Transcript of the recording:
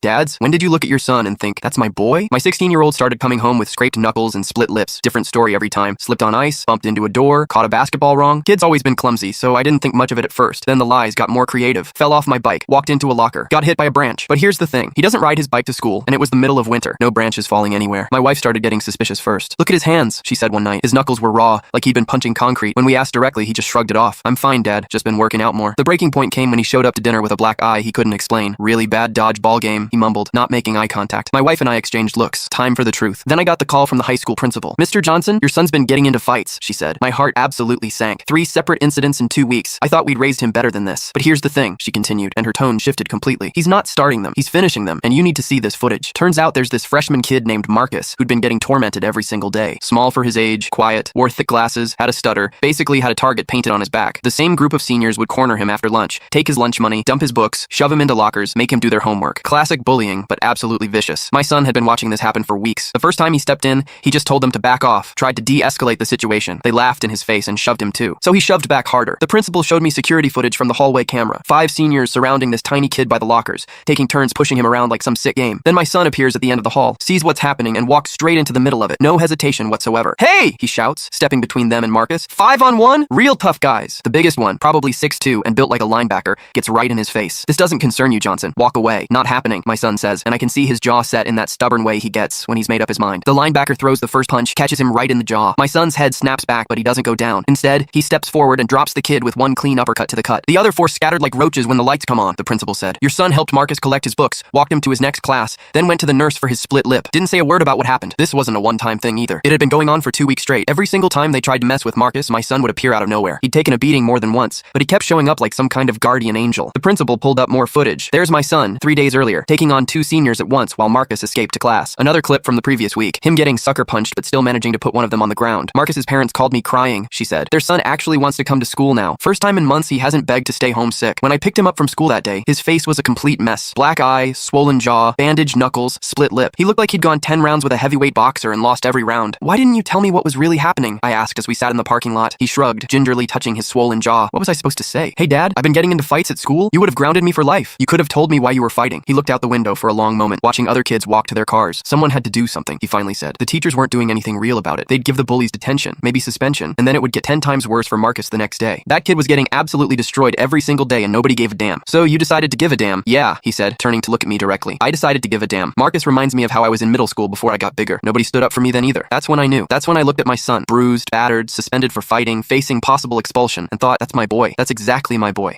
Dads, when did you look at your son and think, that's my boy? My 16-year-old started coming home with scraped knuckles and split lips. Different story every time. Slipped on ice, bumped into a door, caught a basketball wrong. Kid's always been clumsy, so I didn't think much of it at first. Then the lies got more creative. Fell off my bike, walked into a locker, got hit by a branch. But here's the thing. He doesn't ride his bike to school, and it was the middle of winter. No branches falling anywhere. My wife started getting suspicious first. Look at his hands, she said one night. His knuckles were raw, like he'd been punching concrete. When we asked directly, he just shrugged it off. I'm fine, Dad. Just been working out more. The breaking point came when he showed up to dinner with a black eye he couldn't explain. Really bad dodgeball game, he mumbled, not making eye contact. My wife and I exchanged looks. Time for the truth. Then I got the call from the high school principal. Mr. Johnson, your son's been getting into fights, she said. My heart absolutely sank. 3 separate incidents in 2 weeks. I thought we'd raised him better than this. But here's the thing, she continued, and her tone shifted completely. He's not starting them. He's finishing them, and you need to see this footage. Turns out there's this freshman kid named Marcus who'd been getting tormented every single day. Small for his age, quiet, wore thick glasses, had a stutter, basically had a target painted on his back. The same group of seniors would corner him after lunch, take his lunch money, dump his books, shove him into lockers, make him do their homework. Classic bullying, but absolutely vicious. My son had been watching this happen for weeks. The first time he stepped in, he just told them to back off, tried to de-escalate the situation. They laughed in his face and shoved him too. So he shoved back harder. The principal showed me security footage from the hallway camera. 5 seniors surrounding this tiny kid by the lockers, taking turns pushing him around like some sick game. Then my son appears at the end of the hall, sees what's happening, and walks straight into the middle of it. No hesitation whatsoever. Hey! He shouts, stepping between them and Marcus. 5-on-1? Real tough guys. The biggest one, probably 6'2" and built like a linebacker, gets right in his face. This doesn't concern you, Johnson. Walk away. Not happening, my son says, and I can see his jaw set in that stubborn way he gets when he's made up his mind. The linebacker throws the first punch, catches him right in the jaw. My son's head snaps back, but he doesn't go down. Instead, he steps forward and drops the kid with one clean uppercut to the cut. The other 4 scattered like roaches when the lights come on, the principal said. Your son helped Marcus collect his books, walked him to his next class, then went to the nurse for his split lip. Didn't say a word about what happened. This wasn't a one-time thing either. It had been going on for 2 weeks straight. Every single time they tried to mess with Marcus, my son would appear out of nowhere. He'd taken a beating more than once, but he kept showing up like some kind of guardian angel. The principal pulled up more footage. There's my son, 3 days earlier, taking on 2 seniors at once while Marcus escaped to class. Another clip from the previous week, him getting sucker punched but still managing to put one of them on the ground. Marcus's parents called me crying, she said. Their son actually wants to come to school now. First time in months he hasn't begged to stay home sick. When I picked him up from school that day, his face was a complete mess. Black eye, swollen jaw, bandaged knuckles, split lip. He looked like he'd gone 10 rounds with a heavyweight boxer and lost every round. Why didn't you tell me what was really happening? I asked as we sat in the parking lot. He shrugged, gingerly touching his swollen jaw. What was I supposed to say? Hey Dad, I've been getting into fights at school. You would have grounded me for life. You could have told me why you were fighting. He looked out the window for a long moment, watching other kids walk to their cars. Someone had to do something, he finally said. The teachers weren't doing anything real about it. They'd give the bullies detention, maybe suspension, and then it would get 10 times worse for Marcus the next day. That kid was getting absolutely destroyed every single day and nobody gave a damn. So you decided to give a damn? Yeah, he said, turning to look at me directly. I decided to give a damn. Marcus reminds me of how I was in middle school before I got bigger. Nobody stood up for me then either. That's when I knew. That's when I looked at my son, bruised, battered, suspended for fighting, facing possible expulsion, and thought, that's my boy. That's exactly my boy.